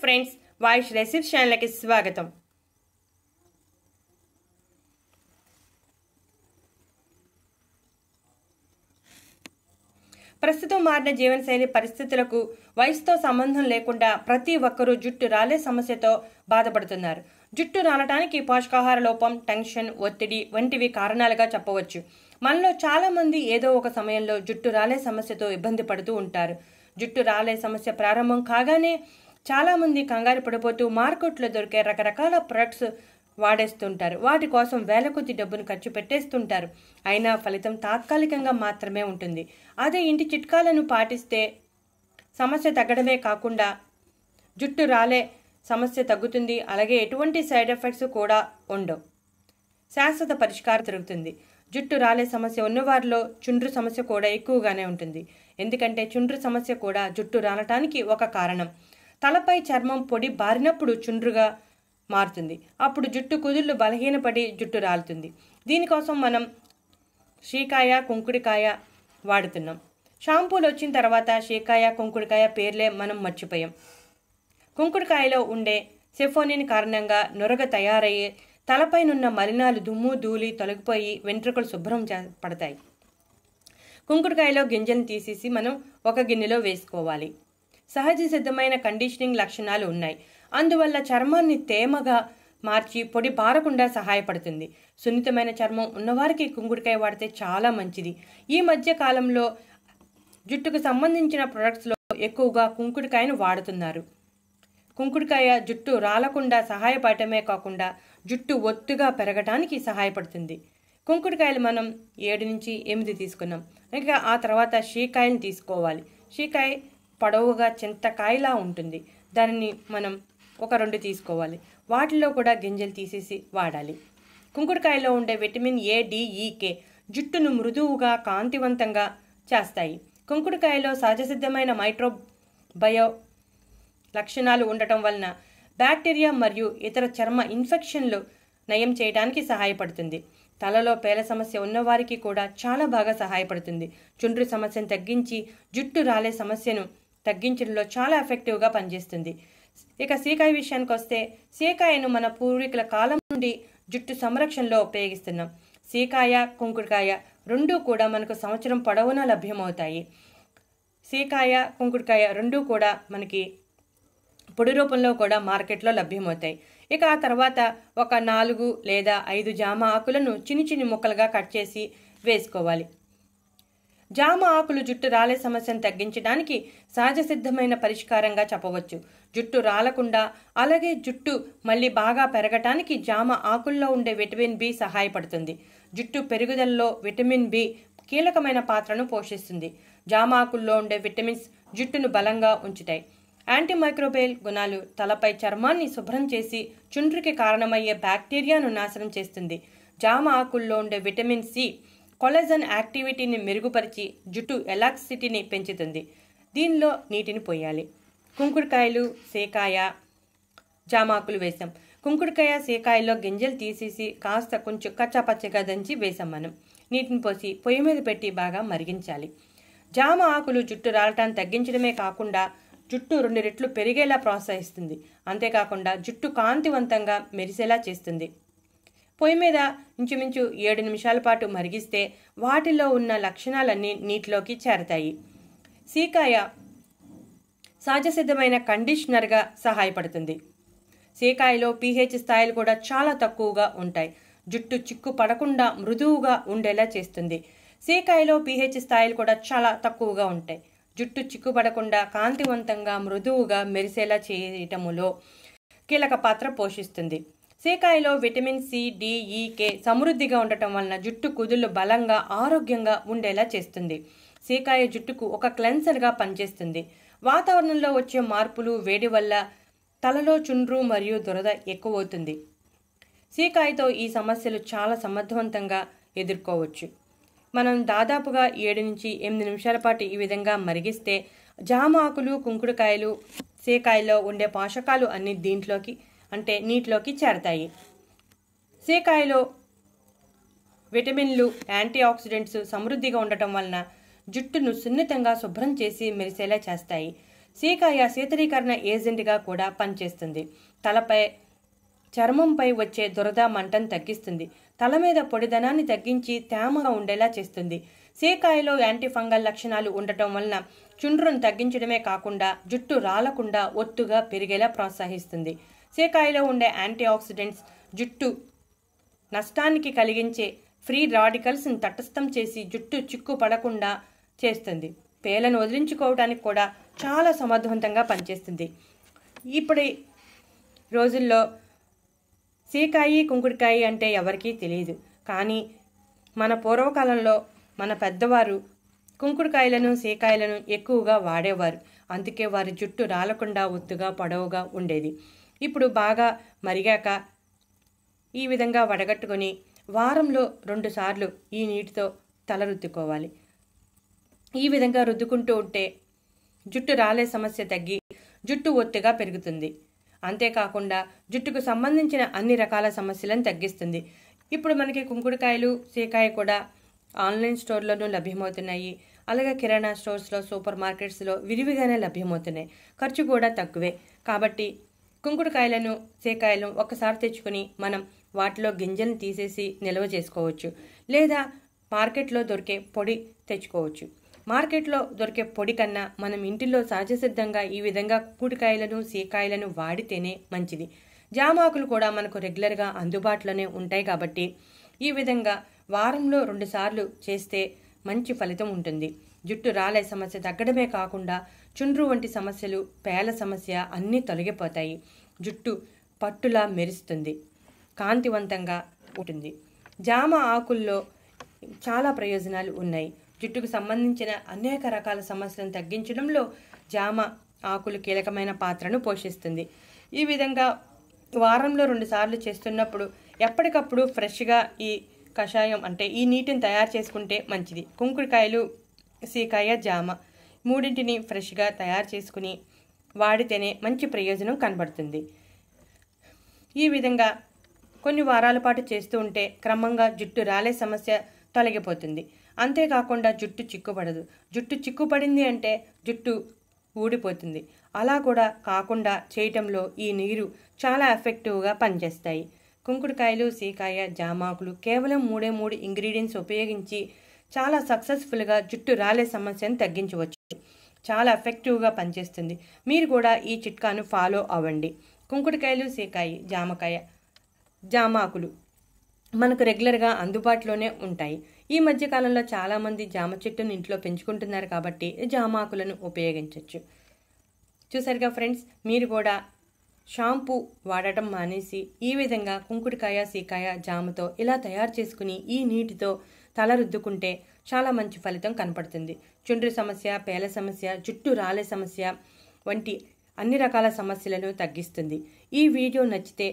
Friends, Vaish recipes ఛానల్కి స్వాగతం. ప్రస్తుతం మారిన జీవనశైలి పరిస్థితులకు వయసుతో సంబంధం లేకుండా ప్రతి ఒక్కరూ జుట్టు రాలే సమస్యతో బాధపడుతున్నారు. జుట్టు రాలటానికి పోషకాహార లోపం, టెన్షన్, ఒత్తిడి వంటివి కారణాలుగా చెప్పవచ్చు. మనలో చాలా మంది ఏదో ఒక సమయంలో జుట్టు రాలే సమస్యతో ఇబ్బంది పడుతూ ఉంటారు. జుట్టు రాలే సమస్య ప్రారంభం కాగానే చాలా మంది కంగారు పడిపోతూ మార్కెట్లో దొరికే రకరకాల ప్రొడక్ట్స్ వాడేస్తుంటారు. వాటి కోసం వేల కొద్ది డబ్బును ఖర్చు పెట్టేస్తుంటారు. అయినా ఫలితం తాత్కాలికంగా మాత్రమే ఉంటుంది. అదే ఇంటి చిట్కాలను పాటిస్తే సమస్య తగ్గడమే కాకుండా జుట్టు రాలే సమస్య తగ్గుతుంది. అలాగే ఎటువంటి సైడ్ ఎఫెక్ట్స్ కూడా ఉండవు. శాశ్వత పరిష్కారం దొరుకుతుంది. జుట్టు రాలే సమస్య ఉన్నవారిలో చుండ్రు సమస్య కూడా ఎక్కువగానే ఉంటుంది. ఎందుకంటే చుండ్రు సమస్య కూడా జుట్టు రాలటానికి ఒక కారణం. తలపై చర్మం పొడి బారినప్పుడు చుండ్రుగా మారుతుంది. అప్పుడు జుట్టు కుదుళ్ళు బలహీనపడి జుట్టు రాలుతుంది. దీనికోసం మనం షీకాయ, కుంకుడికాయ వాడుతున్నాం. షాంపూలు వచ్చిన తర్వాత షీకాయ, కుంకుడికాయ పేర్లే మనం మర్చిపోయాం. కుంకుడికాయలో ఉండే సెఫోనిన్ కారణంగా నొరగ తయారయ్యే తలపైనున్న మలినాలు, దుమ్ము, ధూళి తొలగిపోయి వెంట్రుకలు శుభ్రం పడతాయి. కుంకుడికాయలో గింజలను తీసేసి మనం ఒక గిన్నెలో వేసుకోవాలి. సహజ సిద్ధమైన కండిషనింగ్ లక్షణాలు ఉన్నాయి. అందువల్ల చర్మాన్ని తేమగా మార్చి పొడి బారకుండా సహాయపడుతుంది. సున్నితమైన చర్మం ఉన్నవారికి కుంకుడికాయ వాడితే చాలా మంచిది. ఈ మధ్య కాలంలో జుట్టుకు సంబంధించిన ప్రొడక్ట్స్లో ఎక్కువగా కుంకుడికాయను వాడుతున్నారు. కుంకుడికాయ జుట్టు రాలకుండా సహాయపడటమే కాకుండా జుట్టు ఒత్తుగా పెరగడానికి సహాయపడుతుంది. కుంకుడికాయలు మనం 7 నుంచి 8 తీసుకున్నాం. ఇంకా ఆ తర్వాత షీకాయని తీసుకోవాలి. షీకాయ పొడవుగా చింతకాయలా ఉంటుంది. దానిని మనం ఒక 2 తీసుకోవాలి. వాటిలో కూడా గింజలు తీసేసి వాడాలి. కుంకుడికాయలో ఉండే విటమిన్ ఏ, డి, ఈ, కే జుట్టును మృదువుగా, కాంతివంతంగా చేస్తాయి. కుంకుడికాయలో సహజసిద్ధమైన మైక్రోబయో లక్షణాలు ఉండటం వలన బ్యాక్టీరియా మరియు ఇతర చర్మ ఇన్ఫెక్షన్లు నయం చేయడానికి సహాయపడుతుంది. తలలో పేల సమస్య ఉన్నవారికి కూడా చాలా బాగా సహాయపడుతుంది. చుండ్రు సమస్యను తగ్గించి జుట్టు రాలే సమస్యను తగ్గించడంలో చాలా ఎఫెక్టివ్గా పనిచేస్తుంది. ఇక సీకాయ విషయానికి వస్తే, సీకాయను మన పూర్వీకుల కాలం నుండి జుట్టు సంరక్షణలో ఉపయోగిస్తున్నాం. సీకాయ, కుంకుడికాయ రెండూ కూడా మనకు సంవత్సరం పొడవునా లభ్యమవుతాయి. సీకాయ, కుంకుడికాయ రెండూ కూడా మనకి పొడి రూపంలో కూడా మార్కెట్లో లభ్యమవుతాయి. ఇక ఆ తర్వాత ఒక 4 లేదా 5 జామ ఆకులను చిన్ని ముక్కలుగా కట్ చేసి వేసుకోవాలి. జామ ఆకులు జుట్టు రాలే సమస్యను తగ్గించడానికి సహజ సిద్ధమైన పరిష్కారంగా చెప్పవచ్చు. జుట్టు రాలకుండా, అలాగే జుట్టు మళ్ళీ బాగా పెరగటానికి జామ ఆకుల్లో ఉండే విటమిన్ బి సహాయపడుతుంది. జుట్టు పెరుగుదలలో విటమిన్ బి కీలకమైన పాత్రను పోషిస్తుంది. జామ ఆకుల్లో ఉండే విటమిన్స్ జుట్టును బలంగా ఉంచుతాయి. యాంటీమైక్రోబియల్ గుణాలు తలపై చర్మాన్ని శుభ్రం చేసి చుండ్రుకి కారణమయ్యే బ్యాక్టీరియాను నాశనం చేస్తుంది. జామ ఆకుల్లో ఉండే విటమిన్ సి కొలాజన్ యాక్టివిటీని మెరుగుపరిచి జుట్టు ఎలాస్టిసిటీని పెంచుతుంది. దీనిలో నీటిని పోయాలి. కుంకుడికాయలు, సీకాయ, జామాకులు వేసాం. కుంకుడికాయ, సీకాయలో గింజలు తీసేసి కాస్త కొంచెం కచ్చాపచ్చగా దంచి వేసాం. మనం నీటిని పోసి పొయ్యి మీద పెట్టి బాగా మరిగించాలి. జామ ఆకులు జుట్టు రాలటాన్ని తగ్గించడమే కాకుండా జుట్టు 2 రెట్లు పెరిగేలా ప్రోత్సహిస్తుంది. అంతేకాకుండా జుట్టు కాంతివంతంగా మెరిసేలా చేస్తుంది. పొయ్యి మీద ఇంచుమించు 7 నిమిషాల పాటు మరిగిస్తే వాటిలో ఉన్న లక్షణాలన్నీ నీటిలోకి చేరతాయి. సీకాయ సహజసిద్ధమైన కండిషనర్గా సహాయపడుతుంది. సీకాయలో pH స్థాయిలు కూడా చాలా తక్కువగా ఉంటాయి. జుట్టు చిక్కు పడకుండా మృదువుగా ఉండేలా చేస్తుంది. సీకాయలో pH స్థాయిలు కూడా చాలా తక్కువగా ఉంటాయి. జుట్టు చిక్కుపడకుండా కాంతివంతంగా, మృదువుగా మెరిసేలా చేయటములో కీలక పాత్ర పోషిస్తుంది. సీకాయలో విటమిన్ సి, డి, ఈ, కే సమృద్ధిగా ఉండటం వలన జుట్టు కుదుళ్ళు బలంగా, ఆరోగ్యంగా ఉండేలా చేస్తుంది. సీకాయ జుట్టుకు ఒక క్లెన్సర్గా పనిచేస్తుంది. వాతావరణంలో వచ్చే మార్పులు, వేడి వల్ల తలలో చుండ్రు మరియు దురద ఎక్కువవుతుంది. సీకాయతో ఈ సమస్యలు చాలా సమర్థవంతంగా ఎదుర్కోవచ్చు. మనం దాదాపుగా 7 నుంచి 8 నిమిషాల పాటు ఈ విధంగా మరిగిస్తే జామ ఆకులు, కుంకుడుకాయలు, సీకాయలో ఉండే పోషకాలు అన్ని దీంట్లోకి అంటే నీటిలోకి చేరతాయి. సీకాయలో విటమిన్లు, యాంటీ ఆక్సిడెంట్స్ సమృద్ధిగా ఉండటం వలన జుట్టును సున్నితంగా శుభ్రం చేసి మెరిసేలా చేస్తాయి. సీకాయ శీతలీకరణ ఏజెంట్గా కూడా పనిచేస్తుంది. తలపై చర్మంపై వచ్చే దురద మంటను తగ్గిస్తుంది. తల మీద పొడిదనాన్ని తగ్గించి తేమగా ఉండేలా చేస్తుంది. సీకాయలో యాంటీ ఫంగల్ లక్షణాలు ఉండటం వలన చుండ్రును తగ్గించడమే కాకుండా జుట్టు రాలకుండా ఒత్తుగా పెరిగేలా ప్రోత్సహిస్తుంది. సీకాయలో ఉండే యాంటీ ఆక్సిడెంట్స్ జుట్టు నష్టానికి కలిగించే ఫ్రీ రాడికల్స్ని తటస్థం చేసి జుట్టు చిక్కు పడకుండా చేస్తుంది. పేలను వదిలించుకోవడానికి కూడా చాలా సమర్థవంతంగా పనిచేస్తుంది. ఇప్పటి రోజుల్లో సీకాయి కుంకుడుకాయి అంటే ఎవరికీ తెలియదు. కానీ మన పూర్వకాలంలో మన పెద్దవారు కుంకుడుకాయలను సీకాయలను ఎక్కువగా వాడేవారు. అందుకే వారి జుట్టు రాలకుండా ఒత్తుగా పొడవుగా ఉండేది. ఇప్పుడు బాగా మరిగాక ఈ విధంగా వడగట్టుకొని వారంలో 2 సార్లు ఈ నీటితో తల రుద్దుకోవాలి. ఈ విధంగా రుద్దుకుంటూ ఉంటే జుట్టు రాలే సమస్య తగ్గి జుట్టు ఒత్తుగా పెరుగుతుంది. అంతేకాకుండా జుట్టుకు సంబంధించిన అన్ని రకాల సమస్యలను తగ్గిస్తుంది. ఇప్పుడు మనకి కుంకుడుకాయలు సీకాయ కూడా ఆన్లైన్ స్టోర్లోనూ లభ్యమవుతున్నాయి. అలాగే కిరాణా స్టోర్స్లో, సూపర్ మార్కెట్స్లో విరివిగానే లభ్యమవుతున్నాయి. ఖర్చు కూడా తక్కువే. కాబట్టి కుంకుడుకాయలను సీకాయలను ఒక్కసారి తెచ్చుకొని మనం వాటిలో గింజలను తీసేసి నిల్వ చేసుకోవచ్చు. లేదా మార్కెట్లో దొరికే పొడి తెచ్చుకోవచ్చు. మార్కెట్లో దొరికే పొడి కన్నా మనం ఇంటిలో సహజసిద్ధంగా ఈ విధంగా కుంకుడుకాయలను సీకాయలను వాడితేనే మంచిది. జామాకులు కూడా మనకు రెగ్యులర్గా అందుబాటులోనే ఉంటాయి కాబట్టి ఈ విధంగా వారంలో 2 సార్లు చేస్తే మంచి ఫలితం ఉంటుంది. జుట్టు రాలే సమస్య తగ్గడమే కాకుండా చుండ్రు వంటి సమస్యలు, పేల సమస్య అన్నీ తొలగిపోతాయి. జుట్టు పట్టులా మెరుస్తుంది, కాంతివంతంగా ఉంటుంది. జామ ఆకుల్లో చాలా ప్రయోజనాలు ఉన్నాయి. జుట్టుకు సంబంధించిన అనేక రకాల సమస్యలను తగ్గించడంలో జామ ఆకులు కీలకమైన పాత్రను పోషిస్తుంది. ఈ విధంగా వారంలో 2 సార్లు చేస్తున్నప్పుడు ఎప్పటికప్పుడు ఫ్రెష్గా ఈ కషాయం అంటే ఈ నీటిని తయారు చేసుకుంటే మంచిది. కుంకుడుకాయలు, సీకాయ, జామ మూడింటిని ఫ్రెష్గా తయారు చేసుకుని వాడితేనే మంచి ప్రయోజనం కనబడుతుంది. ఈ విధంగా కొన్ని వారాల పాటు చేస్తూ ఉంటే క్రమంగా జుట్టు రాలే సమస్య తొలగిపోతుంది. అంతేకాకుండా జుట్టు చిక్కుపడదు. జుట్టు చిక్కుపడింది అంటే జుట్టు ఊడిపోతుంది. అలా కూడా కాకుండా చేయటంలో ఈ నీరు చాలా ఎఫెక్టివ్గా పనిచేస్తాయి. కుంకుడుకాయలు, సీకాయ, జామాకులు కేవలం 3 ఇంగ్రీడియంట్స్ ఉపయోగించి చాలా సక్సెస్ఫుల్గా జుట్టు రాలే సమస్యను తగ్గించవచ్చు. చాలా ఎఫెక్టివ్గా పనిచేస్తుంది. మీరు కూడా ఈ చిట్కాను ఫాలో అవ్వండి. కుంకుడుకాయలు, సీకాయ, జామకాయ, జామాకులు మనకు రెగ్యులర్గా అందుబాటులోనే ఉంటాయి. ఈ మధ్యకాలంలో చాలామంది జామ చెట్టును ఇంట్లో పెంచుకుంటున్నారు కాబట్టి జామాకులను ఉపయోగించవచ్చు. చూసారుగా ఫ్రెండ్స్, మీరు కూడా షాంపూ వాడటం మానేసి ఈ విధంగా కుంకుడుకాయ, సీకాయ, జామతో ఇలా తయారు చేసుకుని ఈ నీటితో తల రుద్దుకుంటే చాలా మంచి ఫలితం కనపడుతుంది. చుండ్రు సమస్య, పేల సమస్య, జుట్టు రాలే సమస్య వంటి అన్ని రకాల సమస్యలను తగ్గిస్తుంది. ఈ వీడియో నచ్చితే